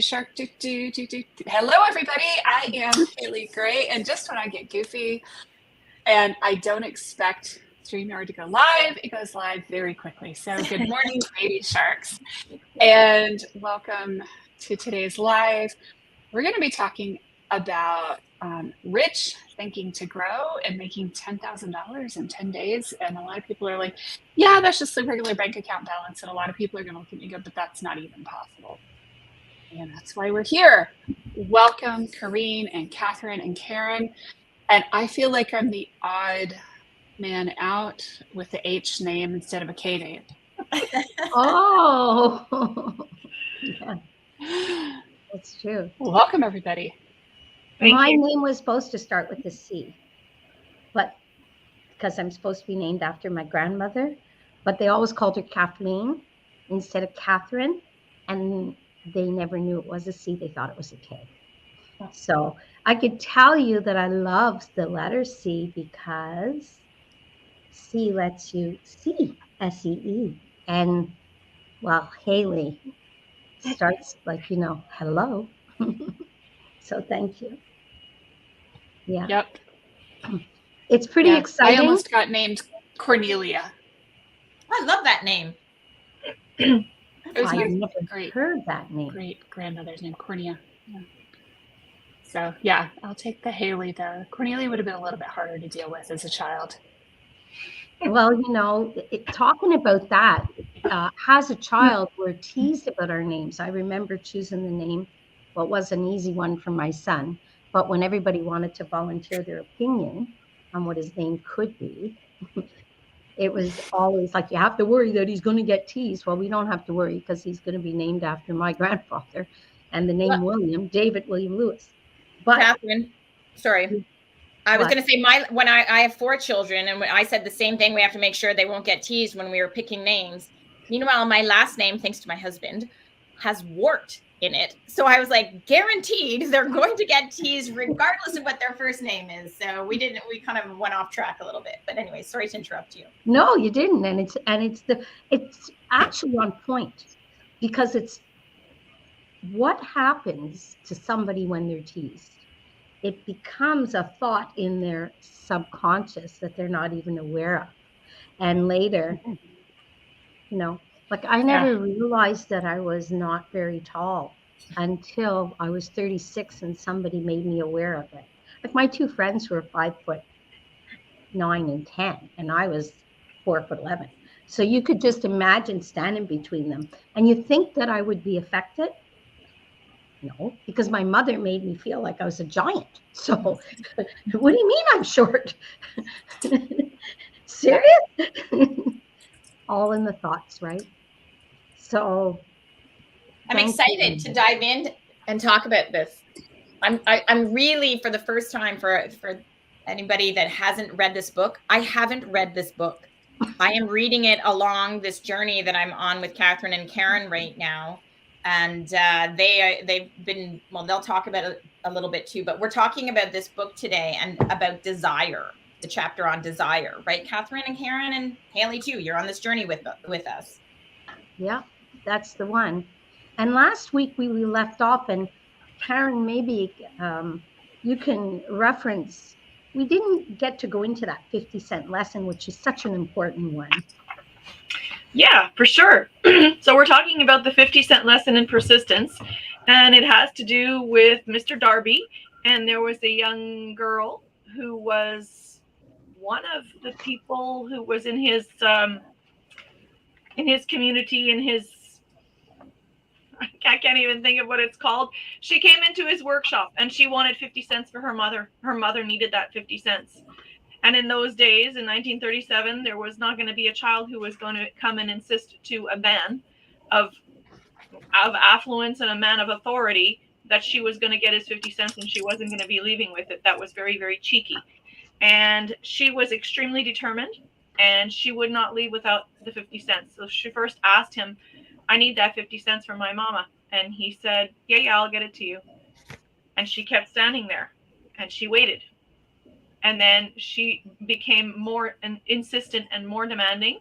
Shark do. Hello, everybody. I am Haley Gray, and just when I get goofy and I don't expect StreamYard to go live, it goes live very quickly. So good morning, baby sharks, and welcome to today's live. We're going to be talking about Rich thinking to grow and making $10,000 in 10 days. And a lot of people are like, yeah, that's just the regular bank account balance. And a lot of people are going to look at me and go, but that's not even possible. And that's why we're here. Welcome, Karine and Katherine and Karen. And I feel like I'm the odd man out with the H name instead of a K name. Oh, yeah, that's true. Welcome, everybody. My name was supposed to start with a C, but because I'm supposed to be named after my grandmother, but they always called her Kathleen instead of Katherine, and they never knew it was a C. They thought it was a K. So I could tell you that I love the letter C because C lets you see, S-E-E. And, well, Haley starts like, hello. So thank you. Yeah. Yep. It's pretty exciting. I almost got named Cornelia. I love that name. I've never heard that name. Great grandmother's name, Cornelia. Yeah. So yeah, I'll take the Haley though. Cornelia would have been a little bit harder to deal with as a child. Well, talking about that, as a child, we're teased about our names. I remember choosing the name. Well, it was an easy one for my son, but when everybody wanted to volunteer their opinion on what his name could be, it was always like, you have to worry that he's going to get teased. Well, we don't have to worry because he's going to be named after my grandfather and the name William, David William Lewis. But Katherine, sorry. I was going to say when I have 4 children, and when I said the same thing, we have to make sure they won't get teased when we were picking names. Meanwhile, my last name, thanks to my husband, has Wart in it. So I was like, guaranteed they're going to get teased regardless of what their first name is. So we kind of went off track a little bit. But anyway, sorry to interrupt you. No, you didn't. And it's actually on point because it's what happens to somebody when they're teased. It becomes a thought in their subconscious that they're not even aware of. And later, like I never realized that I was not very tall until I was 36 and somebody made me aware of it. Like my 2 friends were 5'9" and 10, and I was 4'11". So you could just imagine standing between them. And you think that I would be affected? No, because my mother made me feel like I was a giant. So what do you mean I'm short? Serious? All in the thoughts, right? So I'm excited to dive in and talk about this. I'm really, for the first time, for anybody that hasn't read this book, I haven't read this book. I am reading it along this journey that I'm on with Katherine and Karen right now. And they've been, well, they'll talk about it a little bit too, but we're talking about this book today and about desire, the chapter on desire, right? Katherine and Karen and Haley too. You're on this journey with us. Yeah, that's the one. And last week we left off, and Karen, maybe you can reference, we didn't get to go into that 50-cent lesson, which is such an important one. Yeah, for sure. So we're talking about the 50-cent lesson in persistence, and it has to do with Mr. Darby. And there was a young girl who was one of the people who was in his community, I can't even think of what it's called. She came into his workshop and she wanted 50 cents for her mother. Her mother needed that 50 cents. And in those days, in 1937, there was not going to be a child who was going to come and insist to a man of affluence and a man of authority that she was going to get his 50 cents and she wasn't going to be leaving with it. That was very, very cheeky. And she was extremely determined, and she would not leave without the 50 cents. So she first asked him, I need that 50 cents for my mama. And he said, yeah, I'll get it to you. And she kept standing there and she waited. And then she became more insistent and more demanding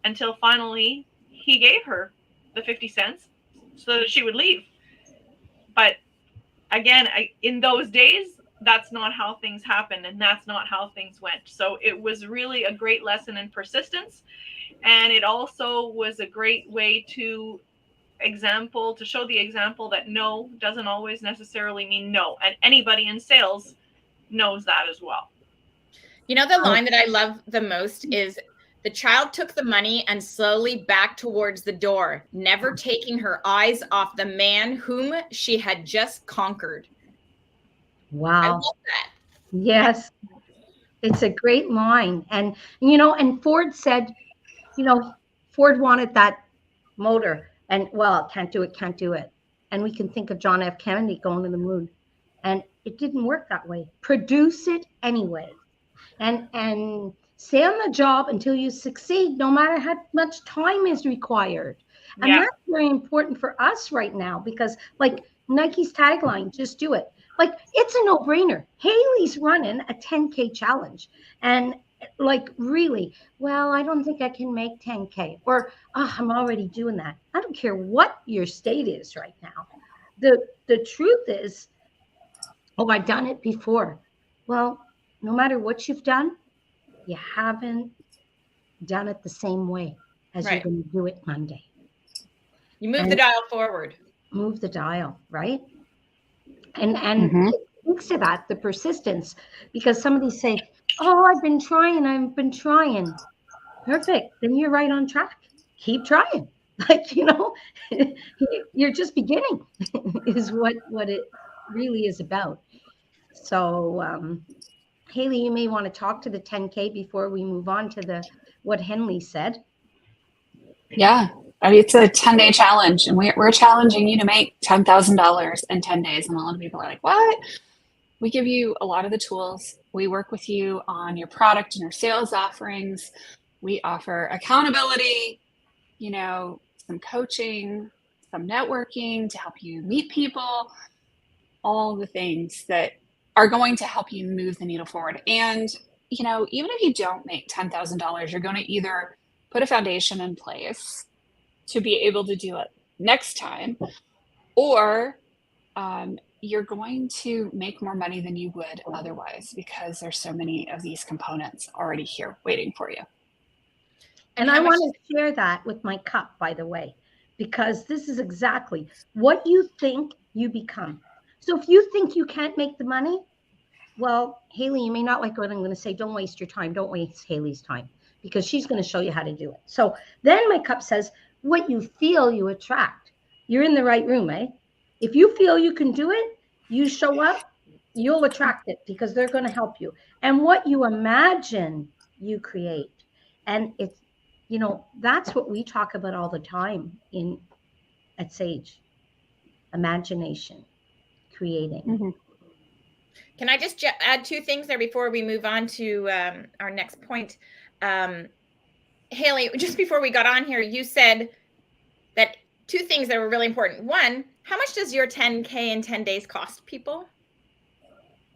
until finally he gave her the 50 cents so that she would leave. again, in those days, that's not how things happened, and that's not how things went. So it was really a great lesson in persistence, and it also was a great way to show the example that no doesn't always necessarily mean no, and anybody in sales knows that as well. You know, the line that I love the most is, the child took the money and slowly backed towards the door, never taking her eyes off the man whom she had just conquered. Wow. I love that. Yes. It's a great line. And, you know, and Ford said, you know, Ford wanted that motor, and well, can't do it. And we can think of John F. Kennedy going to the moon, and it didn't work that way. Produce it anyway. And stay on the job until you succeed, no matter how much time is required. And Yeah. that's very important for us right now, because like Nike's tagline, just do it. Like, it's a no-brainer. Haley's running a 10K challenge. And like, really, well, I don't think I can make 10K, or I'm already doing that. I don't care what your state is right now. The truth is, I've done it before. Well, no matter what you've done, you haven't done it the same way as Right. you're going to do it Monday. You move the dial forward. Move the dial, right? And it speaks to that, the persistence, because somebody say, oh, I've been trying. Perfect. Then you're right on track. Keep trying. Like, you know, you're just beginning is what it really is about. So, Haley, you may want to talk to the 10K before we move on to what Henley said. Yeah. I mean, it's a 10-day challenge, and we're challenging you to make $10,000 in 10 days. And a lot of people are like, what? We give you a lot of the tools. We work with you on your product and your sales offerings. We offer accountability, you know, some coaching, some networking to help you meet people, all the things that are going to help you move the needle forward. And, you know, even if you don't make $10,000, you're going to either put a foundation in place to be able to do it next time, or you're going to make more money than you would otherwise, because there's so many of these components already here waiting for you. And I want to share that with my cup, by the way, because this is exactly what you think you become. So if you think you can't make the money, well, Haley, you may not like what I'm going to say. Don't waste your time. Don't waste Haley's time, because she's going to show you how to do it. So then my cup says, what you feel you attract. You're in the right room, eh? If you feel you can do it, you show up, you'll attract it, because they're going to help you. And what you imagine, you create. And it's, you know, that's what we talk about all the time at Sage. Imagination, creating. Mm-hmm. Can I just add two things there before we move on to our next point? Haley, just before we got on here, you said that two things that were really important. One, how much does your 10K in 10 days cost people?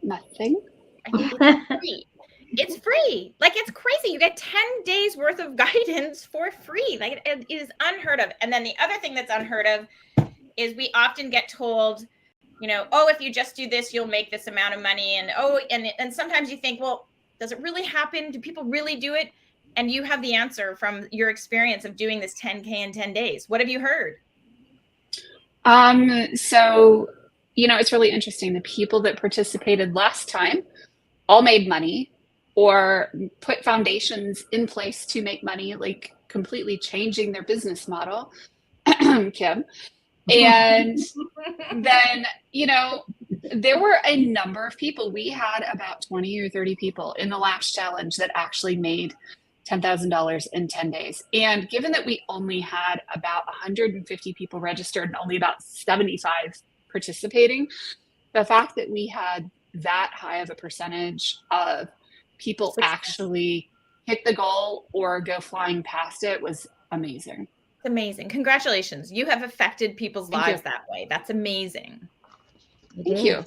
Nothing. I think it's free. It's free. Like, it's crazy. You get 10 days worth of guidance for free. Like, it is unheard of. And then the other thing that's unheard of is we often get told, you know, oh, if you just do this, you'll make this amount of money. And sometimes you think, well, does it really happen? Do people really do it? And you have the answer from your experience of doing this 10K in 10 days. What have you heard? So, you know, it's really interesting. The people that participated last time all made money, or put foundations in place to make money, like completely changing their business model, Kim. And then, you know, there were a number of people. We had about 20 or 30 people in the last challenge that actually made $10,000 in 10 days. And given that we only had about 150 people registered and only about 75 participating, the fact that we had that high of a percentage of people actually hit the goal or go flying past it was amazing. It's amazing. Congratulations. You have affected people's lives that way. That's amazing. Thank you.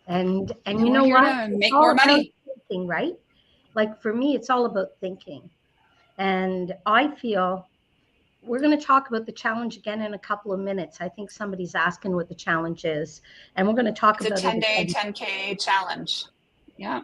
And you know what? Make more money. Thinking, right? Like, for me, it's all about thinking. And I feel we're going to talk about the challenge again in a couple of minutes. I think somebody's asking what the challenge is, and we're going to talk It's about a 10-day 10K challenge. Yeah.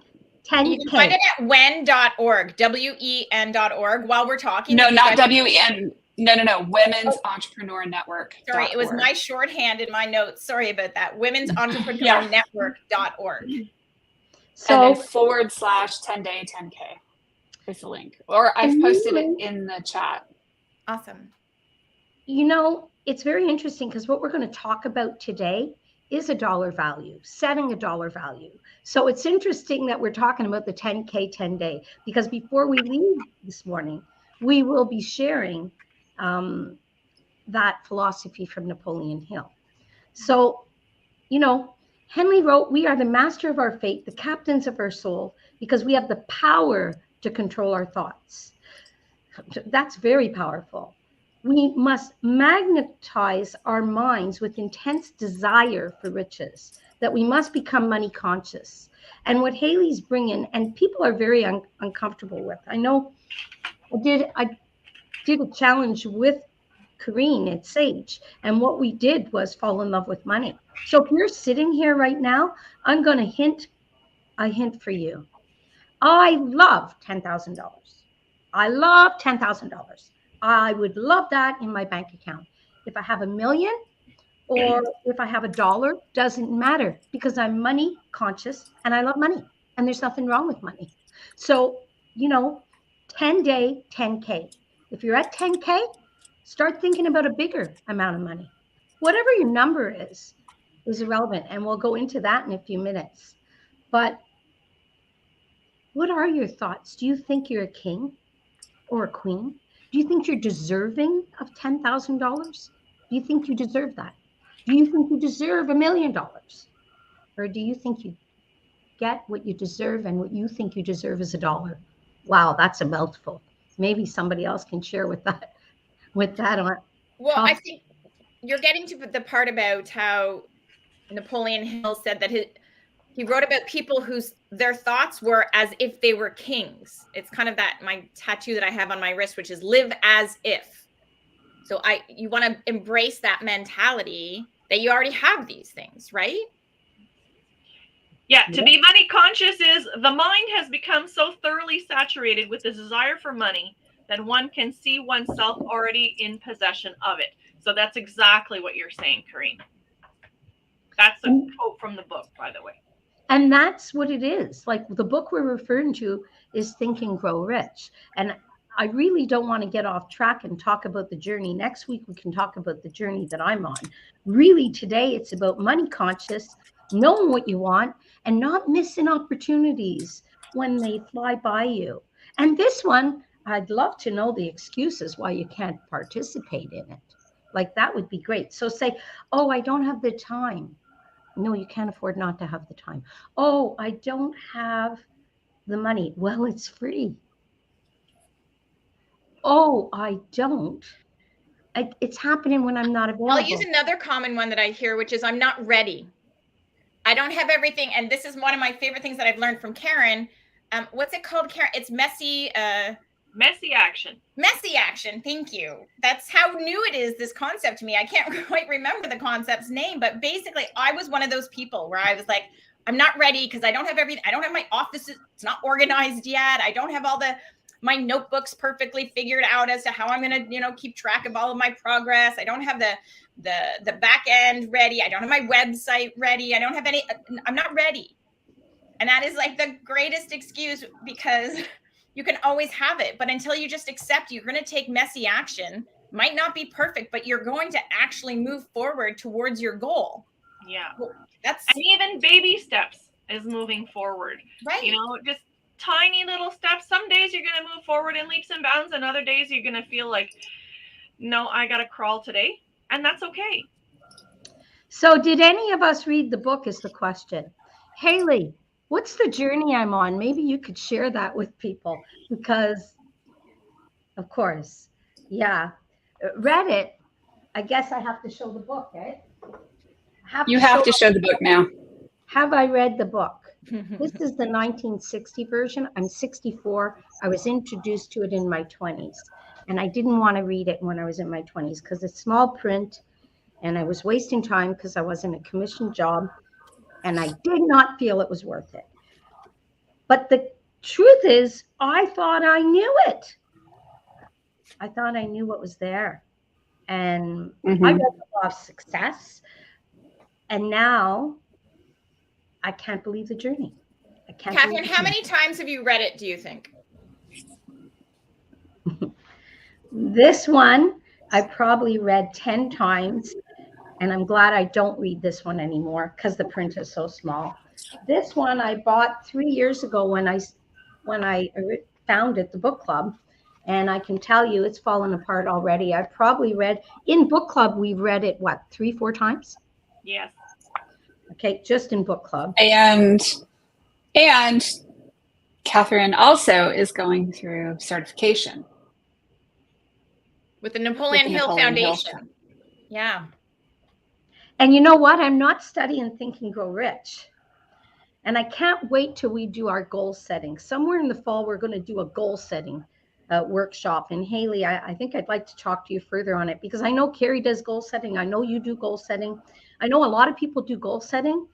10K. You can find it at wen.org, WEN.org. While we're talking. No, not WEN. No. Women's Entrepreneur Network. Sorry, it was my shorthand in my notes. Sorry about that. Women's Entrepreneur Network.org. So and then / 10-day 10K is the link. Or I've posted it in the chat. Awesome. You know, it's very interesting because what we're going to talk about today is a dollar value, setting a dollar value. So it's interesting that we're talking about the 10K 10-day, because before we leave this morning, we will be sharing that philosophy from Napoleon Hill. So, you know, Henley wrote, "We are the master of our fate, the captains of our soul, because we have the power to control our thoughts." That's very powerful. We must magnetize our minds with intense desire for riches, that we must become money conscious. And what Haley's bringing, and people are very uncomfortable with. I know I did a challenge with Karine at Sage, and what we did was fall in love with money. So if you're sitting here right now, I'm going to hint for you. I love $10,000. I love $10,000. I would love that in my bank account. If I have $1 million or if I have $1, doesn't matter, because I'm money conscious and I love money, and there's nothing wrong with money. So, you know, 10-day 10K. If you're at 10K, start thinking about a bigger amount of money. Whatever your number is irrelevant, and we'll go into that in a few minutes. But what are your thoughts? Do you think you're a king or a queen? Do you think you're deserving of $10,000? Do you think you deserve that? Do you think you deserve $1 million? Or do you think you get what you deserve, and what you think you deserve is $1? Wow, that's a mouthful. Maybe somebody else can share with that on. Well, I think you're getting to the part about how Napoleon Hill said that he wrote about people whose their thoughts were as if they were kings. It's kind of that my tattoo that I have on my wrist, which is live as if. So you want to embrace that mentality that you already have these things, right? Yeah, to be money conscious is the mind has become so thoroughly saturated with the desire for money that one can see oneself already in possession of it. So that's exactly what you're saying, Karine. That's a quote from the book, by the way. And that's what it is. Like, the book we're referring to is Think and Grow Rich. And I really don't want to get off track and talk about the journey. Next week, we can talk about the journey that I'm on. Really, today, it's about money conscious, knowing what you want, and not missing opportunities when they fly by you. And this one, I'd love to know the excuses why you can't participate in it. Like, that would be great. So say, oh, I don't have the time. No, you can't afford not to have the time. Oh, I don't have the money. Well, it's free. Oh, I don't. It's happening when I'm not available. I'll use another common one that I hear, which is I'm not ready. I don't have everything. And this is one of my favorite things that I've learned from Karen. What's it called, Karen? It's messy. Messy action. Messy action. Thank you. That's how new it is, this concept to me. I can't quite remember the concept's name, but basically I was one of those people where I was like, I'm not ready because I don't have everything. I don't have my office. It's not organized yet. I don't have all my notebooks perfectly figured out as to how I'm going to, keep track of all of my progress. I don't have the back end ready. I don't have my website ready. I don't have I'm not ready. And that is like the greatest excuse, because you can always have it. But until you just accept you're going to take messy action, might not be perfect, but you're going to actually move forward towards your goal. Yeah. And even baby steps is moving forward. Right. Just tiny little steps. Some days you're going to move forward in leaps and bounds, and other days you're going to feel like, no, I got to crawl today. And that's okay. So did any of us read the book is the question. Haley, what's the journey I'm on? Maybe you could share that with people, because, of course, yeah. Read it. I guess I have to show the book, eh? You have to show the book now. Have I read the book? This is the 1960 version. I'm 64. I was introduced to it in my 20s. And I didn't want to read it when I was in my 20s because it's small print and I was wasting time because I was in a commission job and I did not feel it was worth it. But the truth is, I thought I knew it. I thought I knew what was there. And I read the Law of Success. And now I can't believe the journey. I can't. Katherine, how many times have you read it, do you think? This one I probably read 10 times, and I'm glad I don't read this one anymore because the print is so small. This one I bought 3 years ago when I founded the book club, and I can tell you it's fallen apart already. I probably read in book club, we've read it 3-4 times? Yes. Okay, just in book club. And Katherine also is going through certification with the Napoleon Hill Foundation. Yeah. And you know what? I'm not studying Think and Grow Rich. And I can't wait till we do our goal setting. Somewhere in the fall, we're going to do a goal setting workshop. And Haley, I think I'd like to talk to you further on it because I know Carrie does goal setting. I know you do goal setting. I know a lot of people do goal setting.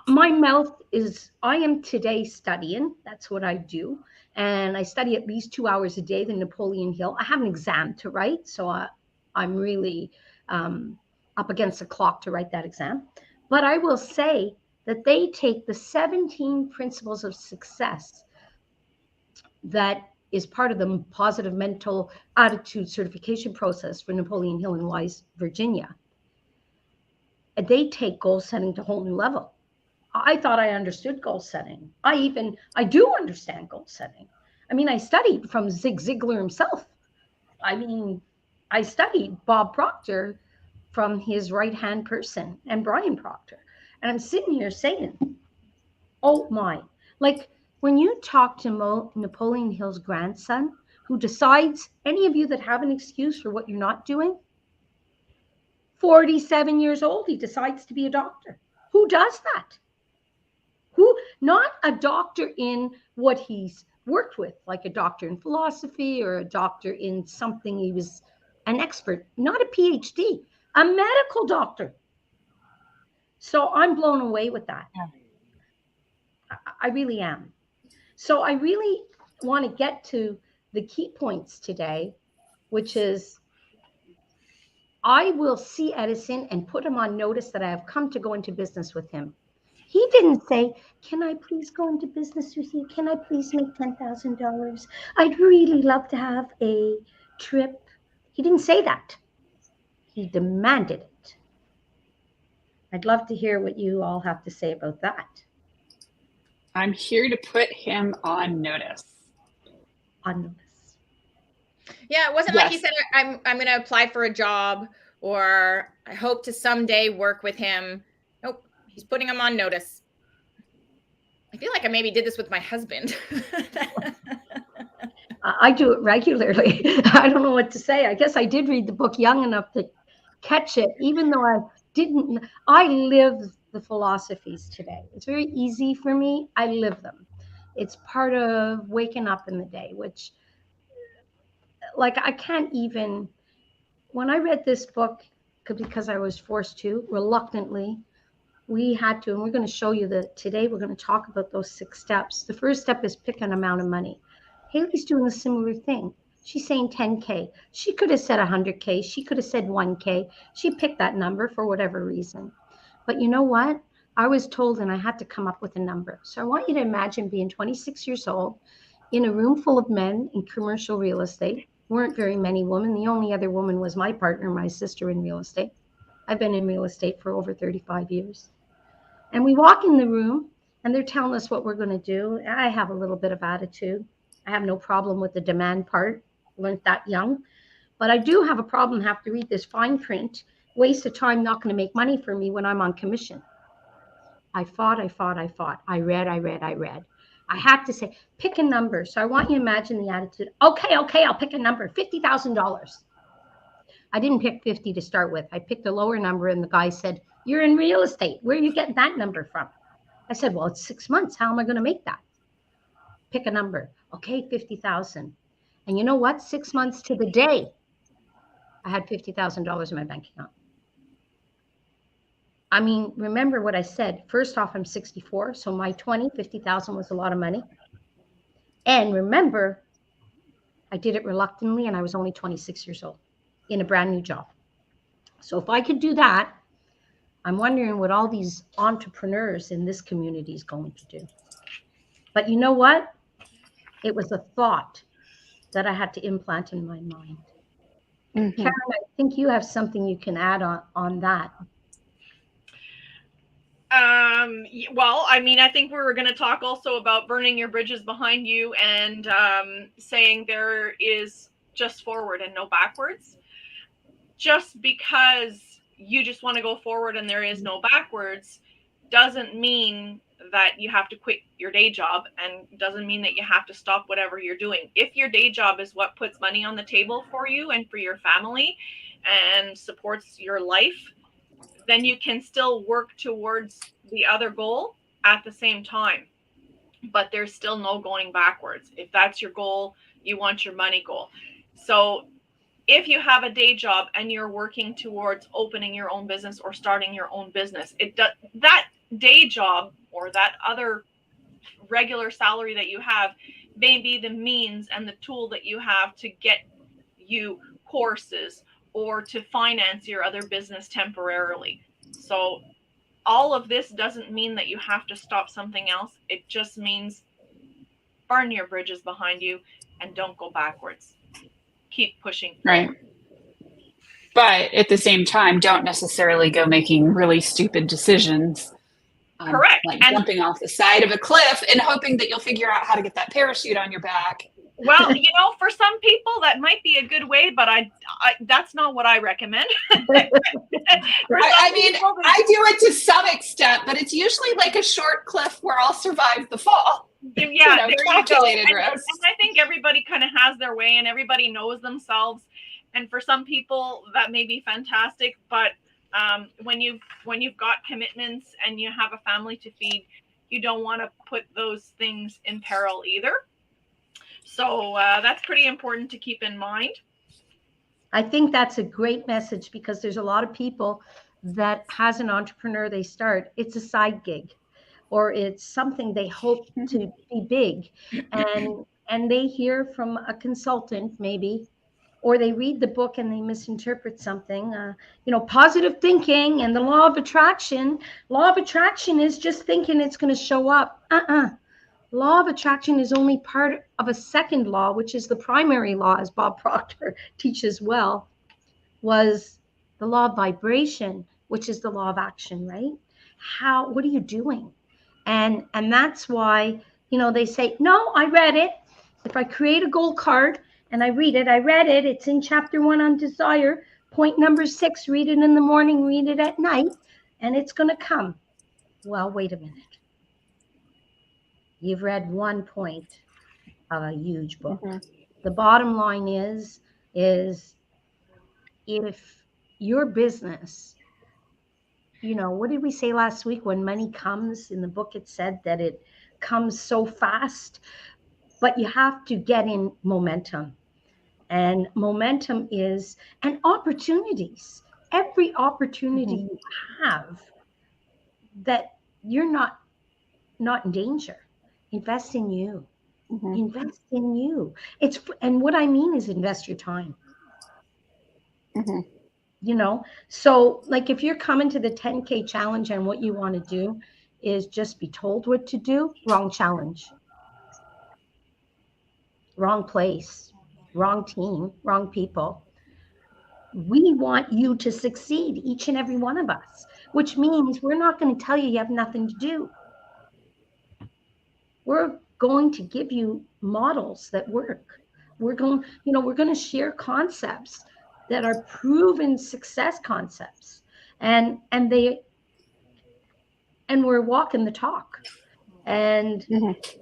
My mouth is, I am today studying. That's what I do. And I study at least 2 hours a day, the Napoleon Hill. I have an exam to write. So I'm really up against the clock to write that exam. But I will say that they take the 17 principles of success that is part of the positive mental attitude certification process for Napoleon Hill in Wise, Virginia. And they take goal setting to a whole new level. I thought I understood goal setting. I do understand goal setting. I mean, I studied from Zig Ziglar himself. I mean, I studied Bob Proctor from his right-hand person and Brian Proctor. And I'm sitting here saying, oh my, like when you talk to Napoleon Hill's grandson, who decides, any of you that have an excuse for what you're not doing, 47 years old, he decides to be a doctor. Who does that? Who, not a doctor in what he's worked with, like a doctor in philosophy or a doctor in something he was an expert, not a PhD, a medical doctor. So I'm blown away with that. I really am. So I really want to get to the key points today, which is I will see Edison and put him on notice that I have come to go into business with him. He didn't say, can I please go into business with you? Can I please make $10,000? I'd really love to have a trip. He didn't say that. He demanded it. I'd love to hear what you all have to say about that. I'm here to put him on notice. On notice. Yeah, it wasn't like he said, I'm going to apply for a job or I hope to someday work with him. Nope. He's putting him on notice. I feel like I maybe did this with my husband. I do it regularly. I don't know what to say. I guess I did read the book young enough to catch it, even though I didn't. I live the philosophies today. It's very easy for me. I live them. It's part of waking up in the day, which, like, I can't even. When I read this book, because I was forced to, reluctantly, we had to, and we're going to show you that today we're going to talk about those 6 steps. The first step is pick an amount of money. Haley's doing a similar thing. She's saying 10K. She could have said 100K. She could have said 1K. She picked that number for whatever reason. But you know what? I was told and I had to come up with a number. So I want you to imagine being 26 years old in a room full of men in commercial real estate. Weren't very many women. The only other woman was my partner, my sister in real estate. I've been in real estate for over 35 years. And we walk in the room and they're telling us what we're going to do. I have a little bit of attitude. I have no problem with the demand part. Learned that young. But I do have a problem, have to read this fine print. Waste of time, not going to make money for me when I'm on commission. I fought. I read. I had to say, pick a number. So I want you to imagine the attitude. Okay, I'll pick a number, $50,000. I didn't pick 50 to start with. I picked a lower number and the guy said, you're in real estate. Where are you getting that number from? I said, well, it's 6 months. How am I going to make that? Pick a number. Okay, 50,000. And you know what? 6 months to the day, I had $50,000 in my bank account. I mean, remember what I said. First off, I'm 64. So my 50,000 was a lot of money. And remember, I did it reluctantly and I was only 26 years old in a brand new job. So if I could do that, I'm wondering what all these entrepreneurs in this community is going to do. But you know what? It was a thought that I had to implant in my mind. Mm-hmm. Karen, I think you have something you can add on that. Well, I mean, I think we were going to talk also about burning your bridges behind you and saying there is just forward and no backwards. Just because you just want to go forward and there is no backwards doesn't mean that you have to quit your day job, and doesn't mean that you have to stop whatever you're doing. If your day job is what puts money on the table for you and for your family and supports your life, then you can still work towards the other goal at the same time. But there's still no going backwards. If that's your goal, you want your money goal. So if you have a day job and you're working towards opening your own business or starting your own business, that day job or that other regular salary that you have may be the means and the tool that you have to get you courses or to finance your other business temporarily. So all of this doesn't mean that you have to stop something else. It just means burn your bridges behind you and don't go backwards. Keep pushing forward. Right. But at the same time, don't necessarily go making really stupid decisions. Correct. Like jumping off the side of a cliff and hoping that you'll figure out how to get that parachute on your back. Well, for some people that might be a good way, but I that's not what I recommend. I mean, I do it to some extent, but it's usually like a short cliff where I'll survive the fall. Yeah, calculated risk. And I think everybody kind of has their way and everybody knows themselves. And for some people that may be fantastic, but when you've got commitments and you have a family to feed, you don't want to put those things in peril either. So that's pretty important to keep in mind. I think that's a great message, because there's a lot of people that has an entrepreneur they start, it's a side gig or it's something they hope to be big, and they hear from a consultant maybe, or they read the book and they misinterpret something, positive thinking and the law of attraction. Law of attraction is just thinking it's going to show up. Law of attraction is only part of a second law, which is the primary law, as Bob Proctor teaches well, was the law of vibration, which is the law of action, right? What are you doing? And that's why, they say, no, I read it. If I create a goal card and I read it, it's in chapter 1 on desire, point number 6, read it in the morning, read it at night, and it's going to come. Well, wait a minute. You've read one point of a huge book. Mm-hmm. The bottom line is if your business, what did we say last week? When money comes, in the book it said that it comes so fast, but you have to get in momentum. And momentum is, and opportunities. Every opportunity you have that you're not in danger. Invest in you. Mm-hmm. Invest in you. And what I mean is invest your time. Mm-hmm. So like if you're coming to the 10K challenge and what you want to do is just be told what to do, wrong challenge. Wrong place, wrong team, wrong people. We want you to succeed, each and every one of us, which means we're not going to tell you have nothing to do. We're going to give you models that work. We're going to share concepts that are proven success concepts, and we're walking the talk, and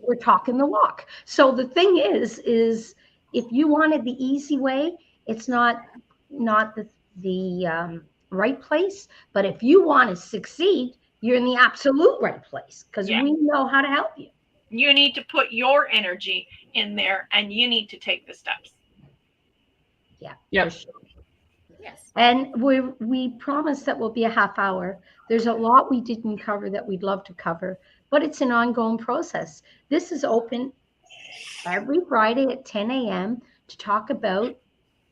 we're talking the walk. So the thing is if you wanted the easy way, it's not the right place. But if you want to succeed, you're in the absolute right place, because we know how to help you. You need to put your energy in there, and you need to take the steps. Yeah. For sure. Yes. And we promise that will be a half hour. There's a lot we didn't cover that we'd love to cover, but it's an ongoing process. This is open every Friday at 10 a.m. to talk about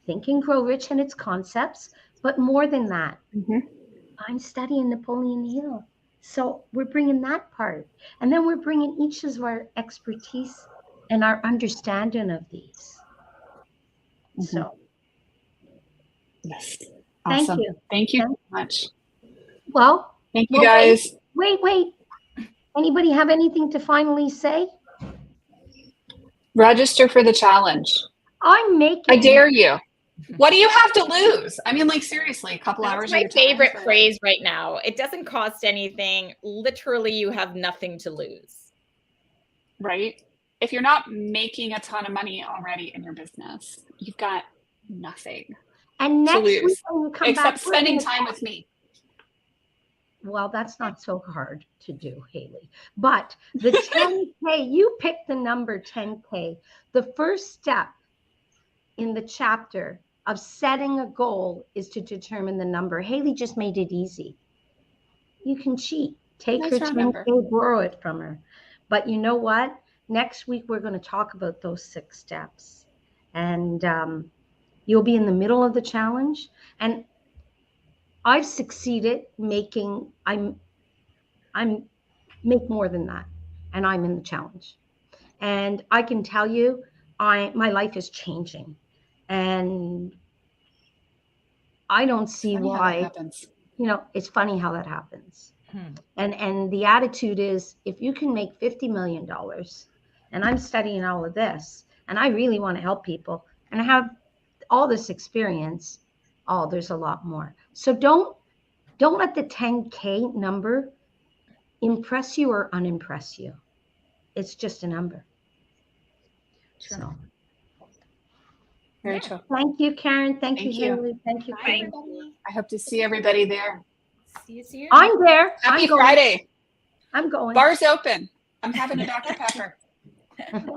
Think and Grow Rich and its concepts. But more than that, I'm studying Napoleon Hill. So we're bringing that part. And then we're bringing each of our expertise and our understanding of these. So Yes. thank Awesome. you. Thank you so much. Well, Thank you, guys. Wait. Anybody have anything to finally say? Register for the challenge. I'm making. I dare you. What do you have to lose? I mean, like, seriously, a couple hours. That's my favorite phrase right now. It doesn't cost anything. Literally, you have nothing to lose. Right? If you're not making a ton of money already in your business, you've got nothing. And next week when you come except back, spending time with me. Well, that's not so hard to do, Haley. But the 10K, you picked the number 10K. The first step in the chapter of setting a goal is to determine the number. Haley just made it easy. You can cheat. Take her 10K, borrow it from her. But you know what? Next week, we're going to talk about those 6 steps. And you'll be in the middle of the challenge. And I've succeeded making, I'm make more than that. And I'm in the challenge. And I can tell you, my life is changing. And I don't see why, it's funny how that happens. And the attitude is, if you can make $50 million, and I'm studying all of this, and I really want to help people, and I have all this experience, there's a lot more. So don't let the 10K number impress you or unimpress you. It's just a number. True. So. Very true. Thank you, Karen. Thank you, you. Haley. Thank you. Bye. I hope to see everybody there. See you soon. I'm there. Happy Friday. I'm going. Bar's open. I'm having a Dr. Pepper.